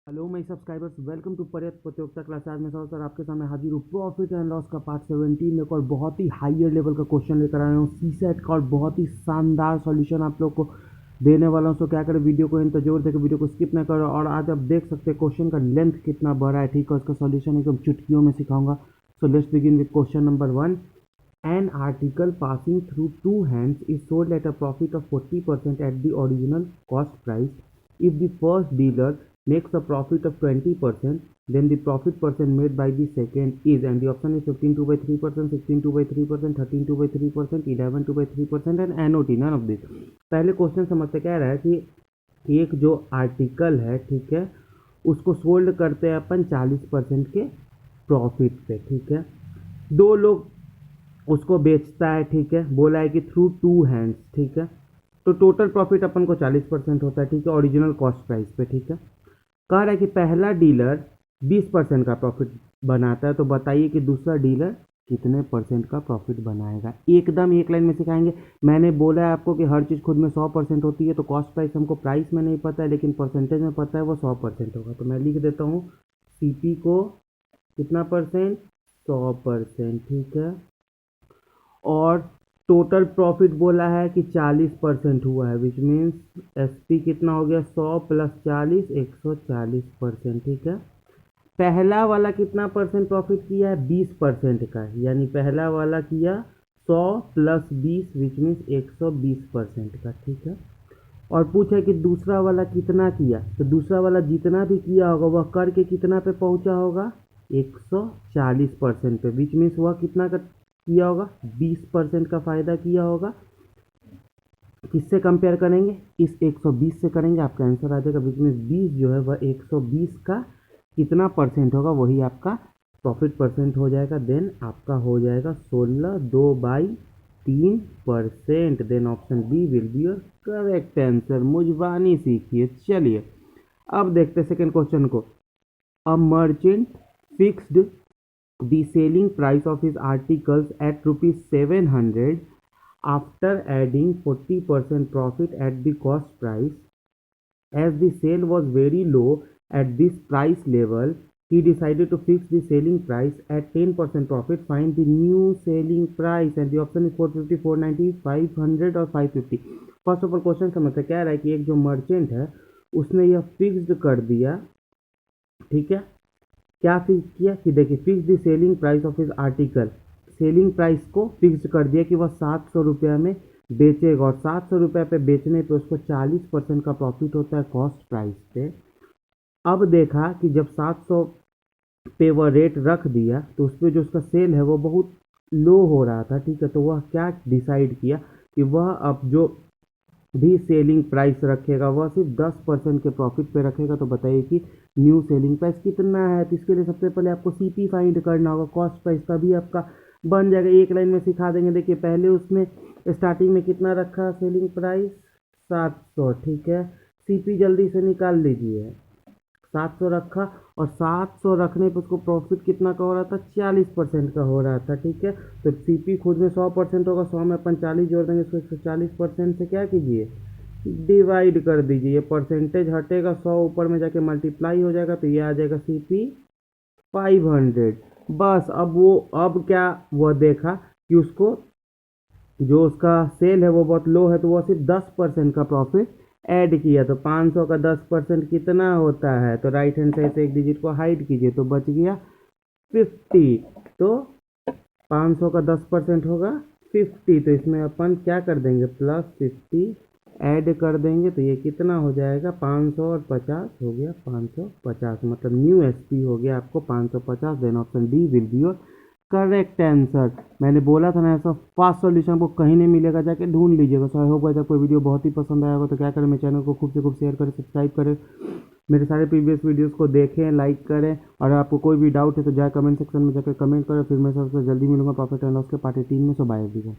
Hello my subscribers, welcome to पर्यत प्रतियोगिता class. आज मैं सर आपके सामने हाजिर हूँ प्रॉफिट एंड लॉस का पार्ट 17 लेकर। बहुत ही हायर लेवल का क्वेश्चन लेकर आया हूँ सीसेट का और बहुत ही शानदार सॉल्यूशन आप लोग को देने वाला हूँ। सो क्या करें, वीडियो को इन जोर देकर वीडियो को स्किप ना करो। और आज आप देख सकते हैं क्वेश्चन का लेंथ कितना बड़ा है, ठीक है। उसका सॉल्यूशन एकदम चुटकियों में सिखाऊंगा। So let's begin with question number 1। An article passing through two hands is sold at a profit of 40% at the original cost price. If the first dealer makes a profit of 20%, then the profit percent made by the second is, and the option is 15 by 3%, 16 by 3%, 13 by 3%, 11 by 3%, and NOT, none of this. पहले question समझते क्या रहा है कि एक जो article है, ठीक है, उसको सोल्ड करते हैं अपन 40% के प्रॉफिट पे, ठीक है। दो लोग उसको बेचता है, ठीक है। बोला है कि थ्रू टू हैंड्स, ठीक है। तो टोटल प्रॉफिट अपन को 40% होता है, ठीक है, ओरिजिनल कॉस्ट प्राइस पे, ठीक है। कह रहा है कि पहला डीलर 20% का प्रॉफिट बनाता है, तो बताइए कि दूसरा डीलर कितने परसेंट का प्रॉफिट बनाएगा। एकदम एक लाइन में सिखाएंगे। मैंने बोला है आपको कि हर चीज़ खुद में 100% होती है, तो कॉस्ट प्राइस हमको प्राइस में नहीं पता है लेकिन परसेंटेज में पता है, वो 100% होगा। तो मैं लिख देता हूँ सीपी को कितना परसेंट, 100%, ठीक है। और टोटल प्रॉफिट बोला है कि 40% हुआ है, विच मीन्स एसपी कितना हो गया, 100 प्लस 40, 140%, ठीक है। पहला वाला कितना परसेंट प्रॉफिट किया है, 20% का, यानी पहला वाला किया 100 प्लस 20 विच मीन्स 120% का, ठीक है। और पूछा कि दूसरा वाला कितना किया, तो दूसरा वाला जितना भी किया होगा वह करके कितना पे पहुंचा होगा, 140% पे, विच मीन्स वह कितना का किया होगा, 20% का फ़ायदा किया होगा। किससे कंपेयर करेंगे, इस 120 से करेंगे, आपका आंसर आ जाएगा। विच मीन्स 20 जो है वह 120 का कितना परसेंट होगा, वही आपका प्रॉफिट परसेंट हो जाएगा। देन आपका हो जाएगा 16 2/3%। Then option B will be your correct answer. मुजबानी सीखिए। चलिए अब देखते सेकेंड क्वेश्चन को। A merchant fixed the selling price of his articles at rupees 700 after adding 40% profit at the cost price. As the sale was very low at this price level, he decided to fix the selling price at 10% profit. Find the new selling price, and the option is 450, 490, 500 और 550। First of all question समझते क्या रहा है कि एक जो merchant है उसने यह फिक्स्ड कर दिया, ठीक है। क्या फिक्स किया कि देखिए, fix the selling price of his article, selling price को फिक्स कर दिया कि वह 700 रुपये में बेचेगा, और 700 रुपये पे बेचने पे उसको 40% का प्रॉफिट होता है कॉस्ट प्राइस पे। अब देखा कि जब 700 पे वह रेट रख दिया तो उस पर जो उसका सेल है वो बहुत लो हो रहा था, ठीक है। तो वह क्या डिसाइड किया कि वह अब जो भी सेलिंग प्राइस रखेगा वह सिर्फ 10% के प्रॉफिट पे रखेगा। तो बताइए कि न्यू सेलिंग प्राइस कितना है। तो इसके लिए सबसे पहले आपको सीपी फाइंड करना होगा, कॉस्ट प्राइस, तभी आपका बन जाएगा। एक लाइन में सिखा देंगे। देखिए पहले उसने स्टार्टिंग में कितना रखा, सेलिंग प्राइस 700, ठीक है। सीपी जल्दी से निकाल लीजिए, 700 रखा, और 700 रखने पर उसको प्रॉफिट कितना का हो रहा था, 40% का हो रहा था, ठीक है। तो सीपी खुद में 100% होगा, 100 में अपन 40 जोड़ देंगे, इसको 140% से क्या कीजिए, डिवाइड कर दीजिए। परसेंटेज हटेगा, 100 ऊपर में जाके मल्टीप्लाई हो जाएगा, तो ये आ जाएगा सीपी 500। बस अब क्या वह देखा कि उसको जो उसका सेल है वो बहुत लो है, तो वह सिर्फ 10% का प्रॉफिट ऐड किया। तो 500 का 10% कितना होता है, तो राइट हैंड साइड से एक डिजिट को हाइड कीजिए, तो बच गया 50। तो 500 का 10% होगा 50, तो इसमें अपन क्या कर देंगे, +50 ऐड कर देंगे, तो ये कितना हो जाएगा, 500 और 50 हो गया 550। मतलब न्यू एसपी हो गया आपको 550। Then option D will be your correct answer. मैंने बोला था ना, ऐसा फास्ट सॉल्यूशन को कहीं नहीं मिलेगा, जाके ढूंढ लीजिएगा। सो आई होप गाइस आपको वीडियो बहुत ही पसंद आया होगा। तो क्या करें, मेरे चैनल को खूब से खूब शेयर करें, सब्सक्राइब करें, मेरे सारे प्रीवियस वीडियोस को देखें, लाइक करें। और आपको कोई भी डाउट है तो जाए कमेंट सेक्शन में जाकर कमेंट करें। फिर मैं सबसे जल्दी मिलूंगा प्रॉफिट एंड लॉस के पार्ट 18 में। सो बाय एवरीवन।